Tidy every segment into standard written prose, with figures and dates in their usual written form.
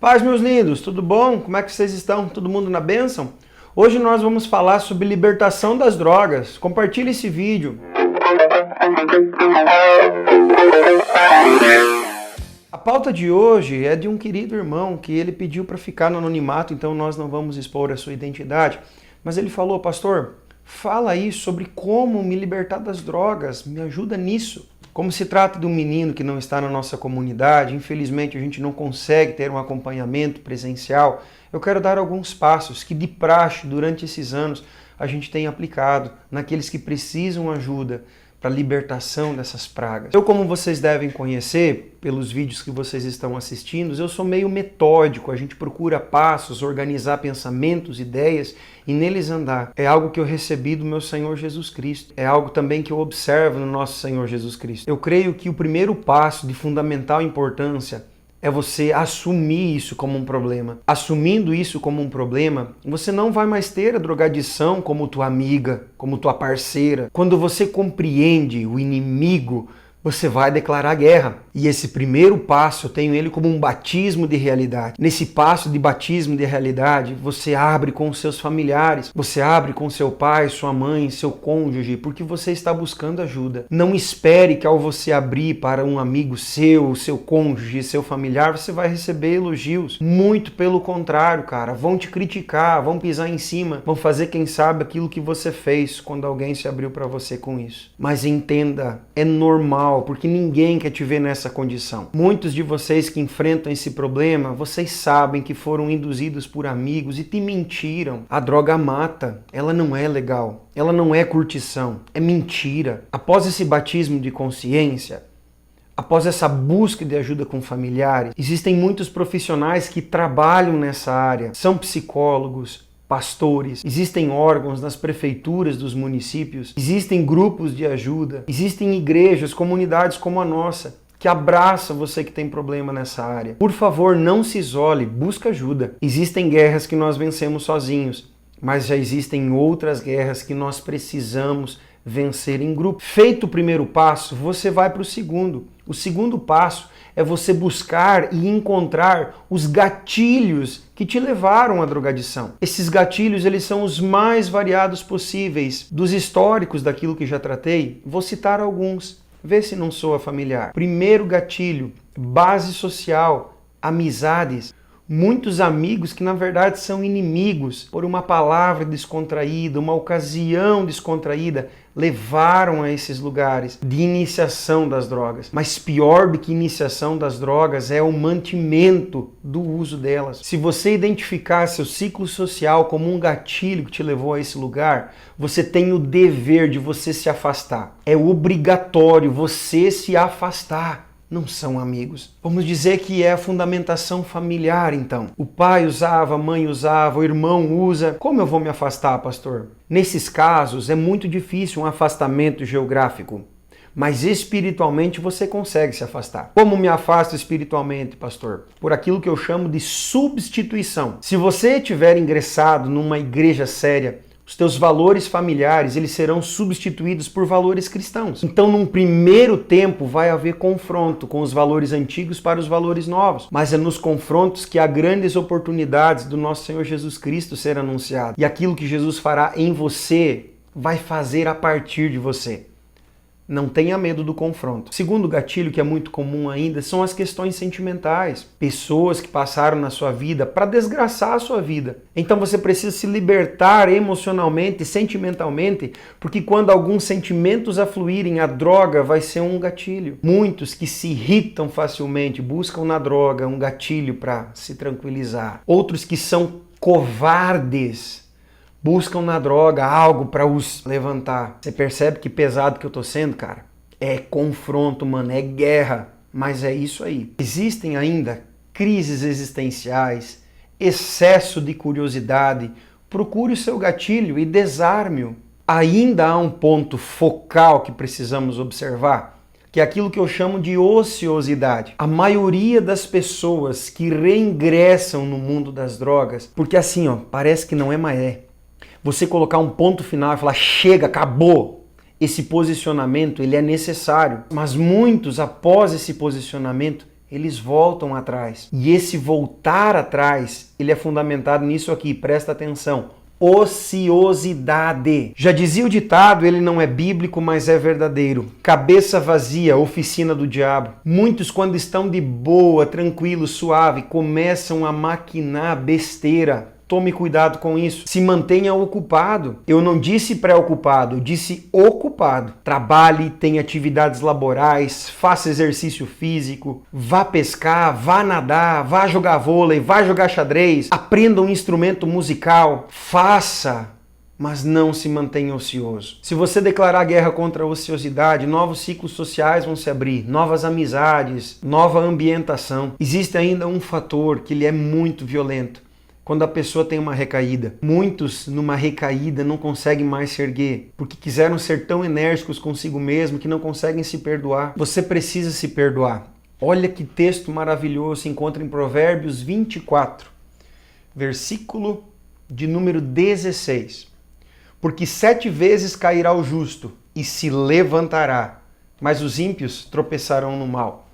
Paz, meus lindos, tudo bom? Como é que vocês estão? Todo mundo na bênção? Hoje nós vamos falar sobre libertação das drogas. Compartilhe esse vídeo. A pauta de hoje é de um querido irmão que ele pediu para ficar no anonimato, então nós não vamos expor a sua identidade. Mas ele falou, pastor, fala aí sobre como me libertar das drogas, me ajuda nisso. Como se trata de um menino que não está na nossa comunidade, infelizmente a gente não consegue ter um acompanhamento presencial, eu quero dar alguns passos que de praxe durante esses anos a gente tem aplicado naqueles que precisam ajuda para a libertação dessas pragas. Eu, como vocês devem conhecer, pelos vídeos que vocês estão assistindo, eu sou meio metódico, a gente procura passos, organizar pensamentos, ideias e neles andar. É algo que eu recebi do meu Senhor Jesus Cristo, é algo também que eu observo no nosso Senhor Jesus Cristo. Eu creio que o primeiro passo de fundamental importância é você assumir isso como um problema. Assumindo isso como um problema, você não vai mais ter a drogadição como tua amiga, como tua parceira. Quando você compreende o inimigo, você vai declarar guerra. E esse primeiro passo, eu tenho ele como um batismo de realidade. Nesse passo de batismo de realidade, você abre com os seus familiares, você abre com seu pai, sua mãe, seu cônjuge, porque você está buscando ajuda. Não espere que ao você abrir para um amigo seu, seu cônjuge, seu familiar, você vai receber elogios. Muito pelo contrário, cara. Vão te criticar, vão pisar em cima, vão fazer, quem sabe, aquilo que você fez quando alguém se abriu para você com isso. Mas entenda, é normal, porque ninguém quer te ver nessa condição. Muitos de vocês que enfrentam esse problema, vocês sabem que foram induzidos por amigos e te mentiram. A droga mata, ela não é legal, ela não é curtição, é mentira. Após esse batismo de consciência, após essa busca de ajuda com familiares, existem muitos profissionais que trabalham nessa área, são psicólogos, pastores, existem órgãos nas prefeituras dos municípios, existem grupos de ajuda, existem igrejas, comunidades como a nossa, que abraçam você que tem problema nessa área. Por favor, não se isole, busca ajuda. Existem guerras que nós vencemos sozinhos, mas já existem outras guerras que nós precisamos vencer em grupo. Feito o primeiro passo, você vai para o segundo. O segundo passo é você buscar e encontrar os gatilhos que te levaram à drogadição. Esses gatilhos, eles são os mais variados possíveis. Dos históricos daquilo que já tratei, vou citar alguns. Vê se não soa familiar. Primeiro gatilho, base social, amizades. Muitos amigos que na verdade são inimigos por uma palavra descontraída, uma ocasião descontraída, levaram a esses lugares de iniciação das drogas. Mas pior do que iniciação das drogas é o mantimento do uso delas. Se você identificar seu ciclo social como um gatilho que te levou a esse lugar, você tem o dever de você se afastar. É obrigatório você se afastar. Não são amigos. Vamos dizer que é a fundamentação familiar, então. O pai usava, a mãe usava, o irmão usa. Como eu vou me afastar, pastor? Nesses casos, é muito difícil um afastamento geográfico. Mas espiritualmente você consegue se afastar. Como me afasto espiritualmente, pastor? Por aquilo que eu chamo de substituição. Se você tiver ingressado numa igreja séria, os teus valores familiares, eles serão substituídos por valores cristãos. Então, num primeiro tempo, vai haver confronto com os valores antigos para os valores novos. Mas é nos confrontos que há grandes oportunidades do nosso Senhor Jesus Cristo ser anunciado. E aquilo que Jesus fará em você, vai fazer a partir de você. Não tenha medo do confronto. Segundo gatilho, que é muito comum ainda, são as questões sentimentais. Pessoas que passaram na sua vida para desgraçar a sua vida. Então você precisa se libertar emocionalmente, sentimentalmente, porque quando alguns sentimentos afluírem, a droga vai ser um gatilho. Muitos que se irritam facilmente buscam na droga um gatilho para se tranquilizar. Outros que são covardes buscam na droga algo para os levantar. Você percebe que pesado que eu tô sendo, cara? É confronto, mano, é guerra. Mas é isso aí. Existem ainda crises existenciais, excesso de curiosidade. Procure o seu gatilho e desarme-o. Ainda há um ponto focal que precisamos observar, que é aquilo que eu chamo de ociosidade. A maioria das pessoas que reingressam no mundo das drogas, porque assim, ó, parece que não é mais é. Você colocar um ponto final e falar, chega, acabou. Esse posicionamento, ele é necessário. Mas muitos, após esse posicionamento, eles voltam atrás. E esse voltar atrás, ele é fundamentado nisso aqui, presta atenção. Ociosidade. Já dizia o ditado, ele não é bíblico, mas é verdadeiro. Cabeça vazia, oficina do diabo. Muitos, quando estão de boa, tranquilo, suave, começam a maquinar besteira. Tome cuidado com isso. Se mantenha ocupado. Eu não disse preocupado, eu disse ocupado. Trabalhe, tenha atividades laborais, faça exercício físico, vá pescar, vá nadar, vá jogar vôlei, vá jogar xadrez, aprenda um instrumento musical, faça, mas não se mantenha ocioso. Se você declarar guerra contra a ociosidade, novos ciclos sociais vão se abrir, novas amizades, nova ambientação. Existe ainda um fator que ele é muito violento. Quando a pessoa tem uma recaída. Muitos, numa recaída, não conseguem mais se erguer, porque quiseram ser tão enérgicos consigo mesmo que não conseguem se perdoar. Você precisa se perdoar. Olha que texto maravilhoso se encontra em Provérbios 24, versículo de número 16. Porque 7 vezes cairá o justo e se levantará, mas os ímpios tropeçarão no mal.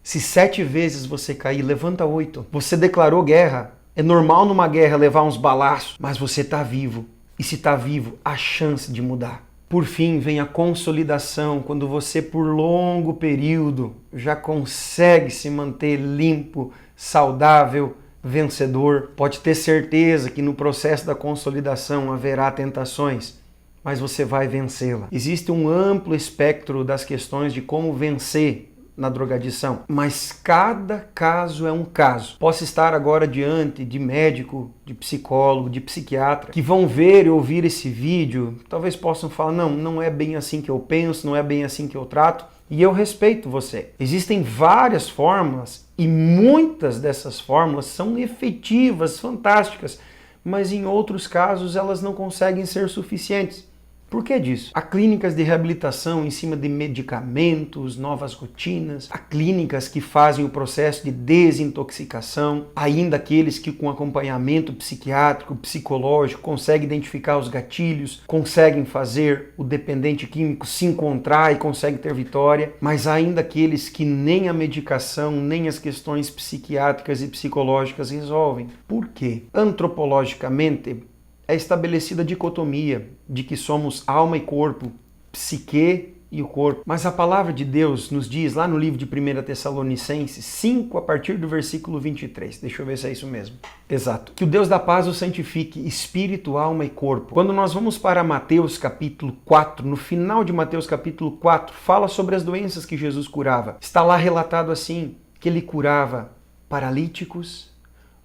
Se 7 vezes você cair, levanta 8. Você declarou guerra. É normal numa guerra levar uns balaços, mas você está vivo. E se está vivo, há chance de mudar. Por fim, vem a consolidação, quando você por longo período já consegue se manter limpo, saudável, vencedor. Pode ter certeza que no processo da consolidação haverá tentações, mas você vai vencê-la. Existe um amplo espectro das questões de como vencer na drogadição, mas cada caso é um caso. Posso estar agora diante de médico, de psicólogo, de psiquiatra, que vão ver e ouvir esse vídeo, talvez possam falar, não é bem assim que eu penso, não é bem assim que eu trato, e eu respeito você. Existem várias fórmulas, e muitas dessas fórmulas são efetivas, fantásticas, mas em outros casos elas não conseguem ser suficientes. Por que disso? Há clínicas de reabilitação em cima de medicamentos, novas rotinas, há clínicas que fazem o processo de desintoxicação, ainda aqueles que com acompanhamento psiquiátrico, psicológico, conseguem identificar os gatilhos, conseguem fazer o dependente químico se encontrar e conseguem ter vitória, mas há ainda aqueles que nem a medicação, nem as questões psiquiátricas e psicológicas resolvem. Por quê? Antropologicamente, é estabelecida a dicotomia de que somos alma e corpo, psique e o corpo. Mas a palavra de Deus nos diz, lá no livro de 1 Tessalonicenses 5, a partir do versículo 23. Deixa eu ver se é isso mesmo. Exato. Que o Deus da paz o santifique, espírito, alma e corpo. Quando nós vamos para Mateus capítulo 4, no final de Mateus capítulo 4, fala sobre as doenças que Jesus curava. Está lá relatado assim, que ele curava paralíticos,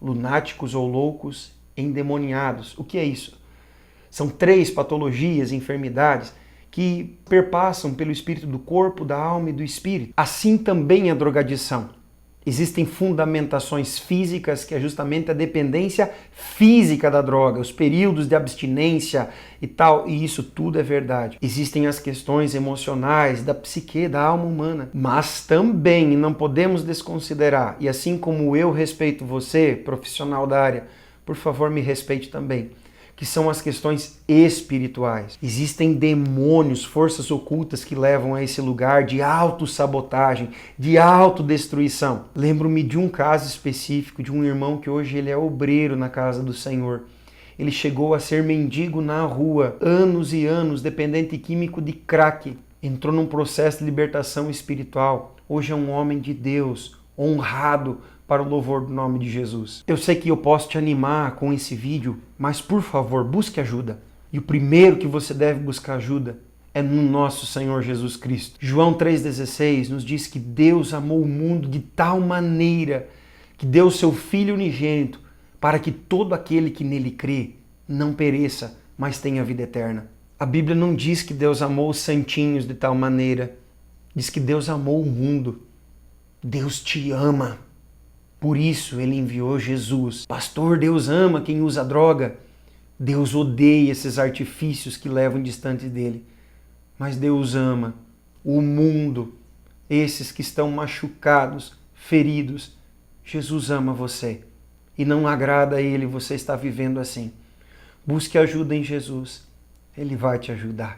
lunáticos ou loucos, endemoniados. O que é isso? São 3 patologias, enfermidades que perpassam pelo espírito do corpo, da alma e do espírito. Assim também a drogadição. Existem fundamentações físicas, que é justamente a dependência física da droga, os períodos de abstinência e tal, e isso tudo é verdade. Existem as questões emocionais, da psique, da alma humana, mas também não podemos desconsiderar, e assim como eu respeito você, profissional da área, por favor me respeite também, que são as questões espirituais. Existem demônios, forças ocultas que levam a esse lugar de autossabotagem, de autodestruição. Lembro-me de um caso específico de um irmão que hoje ele é obreiro na casa do Senhor. Ele chegou a ser mendigo na rua, anos e anos, dependente químico de crack. Entrou num processo de libertação espiritual. Hoje é um homem de Deus, honrado, para o louvor do nome de Jesus. Eu sei que eu posso te animar com esse vídeo, mas por favor, busque ajuda. E o primeiro que você deve buscar ajuda é no nosso Senhor Jesus Cristo. João 3,16 nos diz que Deus amou o mundo de tal maneira que deu o seu Filho unigênito para que todo aquele que nele crê não pereça, mas tenha vida eterna. A Bíblia não diz que Deus amou os santinhos de tal maneira. Diz que Deus amou o mundo. Deus te ama. Por isso ele enviou Jesus. Pastor, Deus ama quem usa droga. Deus odeia esses artifícios que levam distante dele. Mas Deus ama o mundo, esses que estão machucados, feridos. Jesus ama você. E não agrada a ele você estar vivendo assim. Busque ajuda em Jesus. Ele vai te ajudar.